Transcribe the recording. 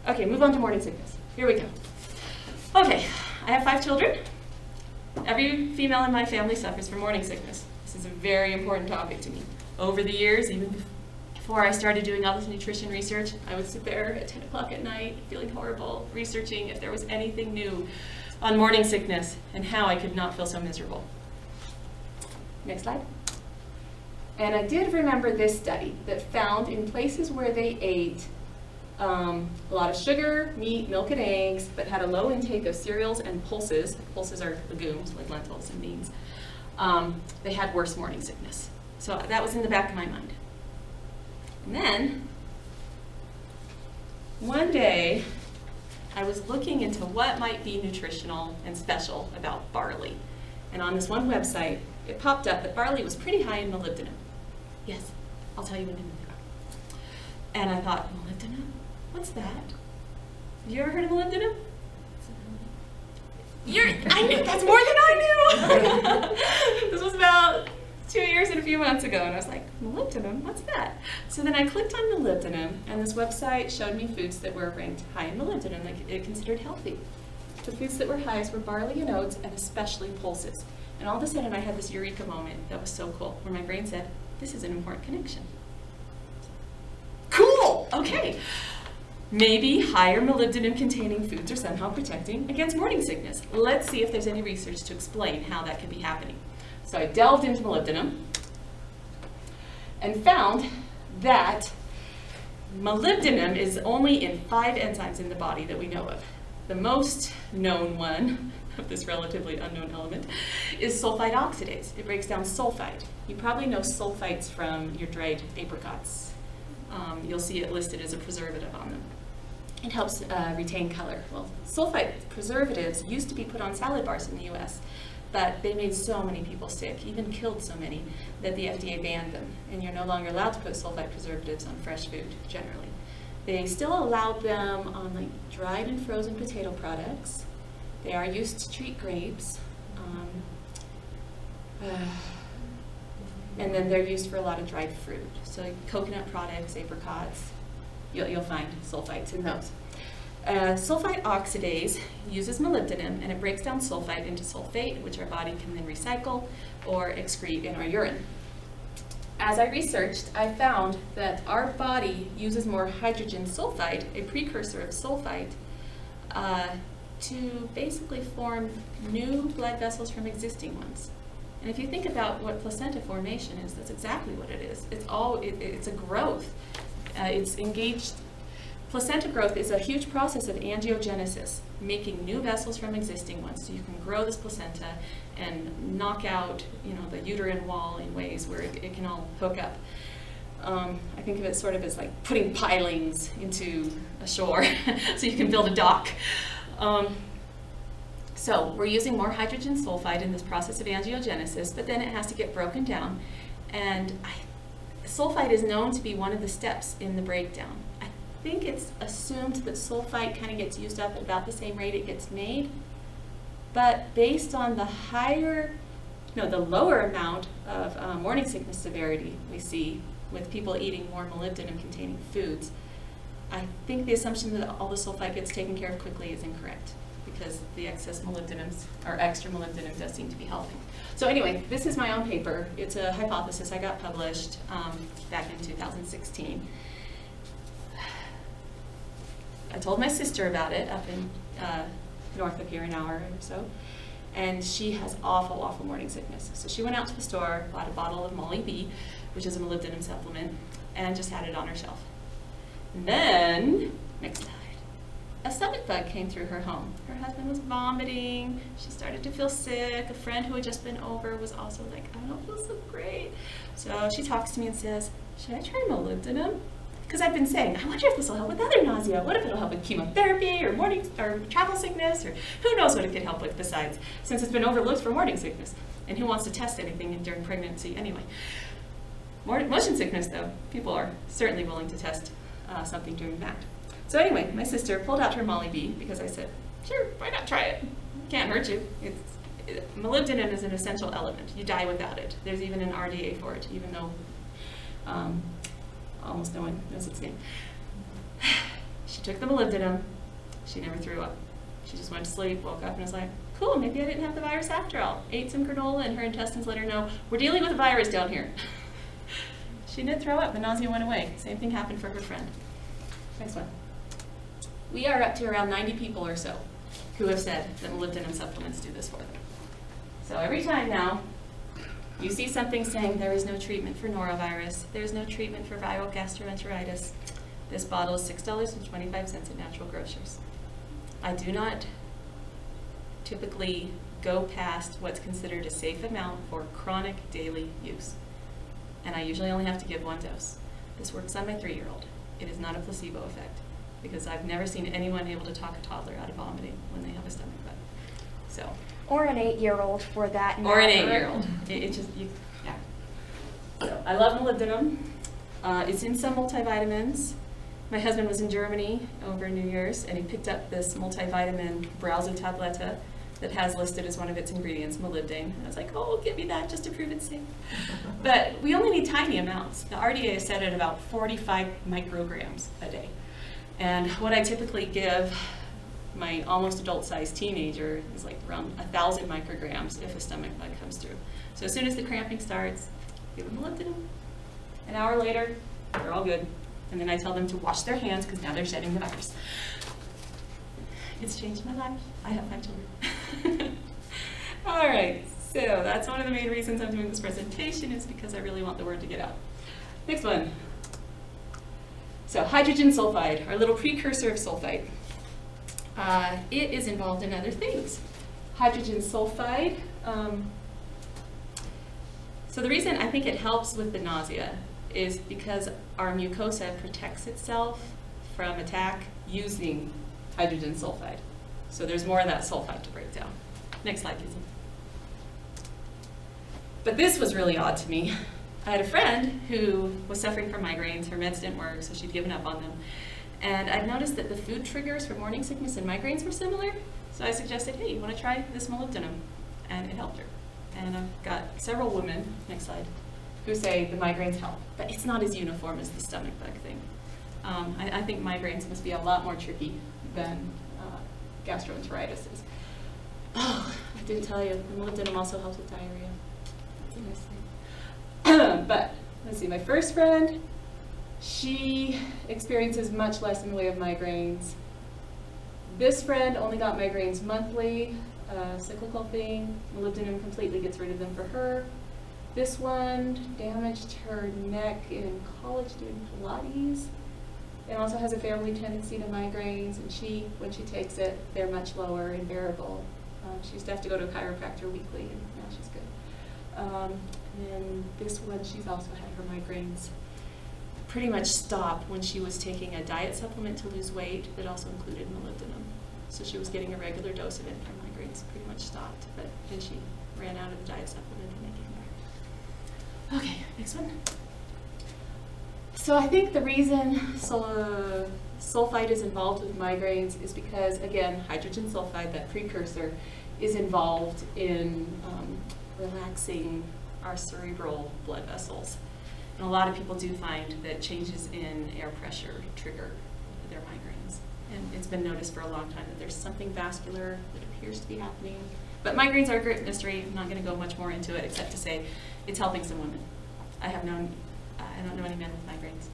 Okay, move on to morning sickness. Here we go. Okay, I have 5 children. Every female in my family suffers from morning sickness. This is a very important topic to me. Over the years, even before I started doing all this nutrition research, I would sit there at 10 o'clock at night, feeling horrible, researching if there was anything new on morning sickness and how I could not feel so miserable. Next slide. And I did remember this study that found in places where they ate a lot of sugar, meat, milk, and eggs, but had a low intake of cereals and pulses. Pulses are legumes, like lentils and beans. They had worse morning sickness. So that was in the back of my mind. And then, one day, I was looking into what might be nutritional and special about barley. And on this one website, it popped up that barley was pretty high in molybdenum. Yes, I'll tell you in a minute. And I thought, molybdenum? What's that? Have you ever heard of molybdenum? I knew that's more than I knew. This was about 2 years and a few months ago, and I was like, molybdenum, what's that? So then I clicked on molybdenum, and this website showed me foods that were ranked high in molybdenum, like it considered healthy. The foods that were highest were barley and oats, and especially pulses. And all of a sudden, I had this eureka moment that was so cool, where my brain said, this is an important connection. Cool, okay. Maybe higher molybdenum-containing foods are somehow protecting against morning sickness. Let's see if there's any research to explain how that could be happening. So I delved into molybdenum and found that molybdenum is only in 5 enzymes in the body that we know of. The most known one of this relatively unknown element is sulfite oxidase. It breaks down sulfite. You probably know sulfites from your dried apricots. You'll see it listed as a preservative on them. It helps retain color. Well, sulfite preservatives used to be put on salad bars in the US, but they made so many people sick, even killed so many, that the FDA banned them, and you're no longer allowed to put sulfite preservatives on fresh food, generally. They still allowed them on like dried and frozen potato products. They are used to treat grapes. And then they're used for a lot of dried fruit. So like coconut products, apricots, you'll find sulfites in those. Sulfite oxidase uses molybdenum, and it breaks down sulfite into sulfate, which our body can then recycle or excrete in our urine. As I researched, I found that our body uses more hydrogen sulfide, a precursor of sulfite, to basically form new blood vessels from existing ones. And if you think about what placenta formation is, that's exactly what it is. It's a growth. It's engaged. Placenta growth is a huge process of angiogenesis, making new vessels from existing ones. So you can grow this placenta and knock out, the uterine wall in ways where it can all hook up. I think of it sort of as like putting pilings into a shore so you can build a dock. So we're using more hydrogen sulfide in this process of angiogenesis, but then it has to get broken down. And sulfite is known to be one of the steps in the breakdown. I think it's assumed that sulfite kind of gets used up at about the same rate it gets made. But based on the lower amount of morning sickness severity we see with people eating more molybdenum-containing foods, I think the assumption that all the sulfite gets taken care of quickly is incorrect, because the excess molybdenum or extra molybdenum does seem to be helping. So anyway, this is my own paper. It's a hypothesis I got published back in 2016. I told my sister about it up in north of here, an hour or so, and she has awful, awful morning sickness. So she went out to the store, bought a bottle of Molly B, which is a molybdenum supplement, and just had it on her shelf. And then, next slide. A stomach bug came through her home. Her husband was vomiting. She started to feel sick. A friend who had just been over was also like, I don't feel so great. So she talks to me and says, should I try molybdenum? Because I've been saying, I wonder if this will help with other nausea. What if it'll help with chemotherapy or travel sickness, or who knows what it could help with besides, since it's been overlooked for morning sickness. And who wants to test anything during pregnancy anyway? Motion sickness, though, people are certainly willing to test something during that. So anyway, my sister pulled out her Molly B because I said, sure, why not try it? Can't hurt you. Molybdenum is an essential element. You die without it. There's even an RDA for it, even though almost no one knows its name. She took the molybdenum. She never threw up. She just went to sleep, woke up, and was like, cool, maybe I didn't have the virus after all. Ate some granola, and her intestines let her know, we're dealing with a virus down here. She didn't throw up. The nausea went away. Same thing happened for her friend. Next one. We are up to around 90 people or so who have said that molybdenum supplements do this for them. So every time now you see something saying there is no treatment for norovirus, there is no treatment for viral gastroenteritis, this bottle is $6.25 at Natural Grocers. I do not typically go past what's considered a safe amount for chronic daily use. And I usually only have to give one dose. This works on my 3-year-old. It is not a placebo effect because I've never seen anyone able to talk a toddler out of vomiting when they have a stomach bug. So. Or an 8-year-old for that matter. Or an 8-year-old. It just, yeah. So I love molybdenum. It's in some multivitamins. My husband was in Germany over New Year's, and he picked up this multivitamin Browser Tabletta that has listed as one of its ingredients molybdane. And I was like, oh, give me that just to prove it's safe. But we only need tiny amounts. The RDA is set at about 45 micrograms a day. And what I typically give my almost adult-sized teenager is like around 1,000 micrograms if a stomach bug comes through. So as soon as the cramping starts, give them molybdenum. An hour later, they're all good. And then I tell them to wash their hands because now they're shedding the virus. It's changed my life. I have 5 children. All right, so that's one of the main reasons I'm doing this presentation is because I really want the word to get out. Next one. So hydrogen sulfide, our little precursor of sulfite. It is involved in other things. Hydrogen sulfide. So the reason I think it helps with the nausea is because our mucosa protects itself from attack using hydrogen sulfide. So there's more of that sulfite to break down. Next slide, please. But this was really odd to me. I had a friend who was suffering from migraines. Her meds didn't work, so she'd given up on them. And I'd noticed that the food triggers for morning sickness and migraines were similar. So I suggested, hey, you want to try this molybdenum? And it helped her. And I've got several women, next slide, who say the migraines help. But it's not as uniform as the stomach bug thing. I think migraines must be a lot more tricky than gastroenteritis is. Oh, I didn't tell you, the molybdenum also helps with diarrhea. That's a nice thing. But let's see, my first friend, she experiences much less in the way of migraines. This friend only got migraines monthly, cyclical thing. Molybdenum completely gets rid of them for her. This one damaged her neck in college doing Pilates. It also has a family tendency to migraines, and when she takes it, they're much lower and bearable. She used to have to go to a chiropractor weekly, and now she's good. And this one, she's also had her migraines pretty much stop when she was taking a diet supplement to lose weight that also included molybdenum. So she was getting a regular dose of it, and her migraines pretty much stopped, but then she ran out of the diet supplement and they came back. Okay, next one. So I think the reason sulfite is involved with migraines is because, again, hydrogen sulfide, that precursor, is involved in relaxing our cerebral blood vessels. And a lot of people do find that changes in air pressure trigger their migraines. And it's been noticed for a long time that there's something vascular that appears to be happening. But migraines are a great mystery. I'm not going to go much more into it except to say it's helping some women. I don't know any men with migraines.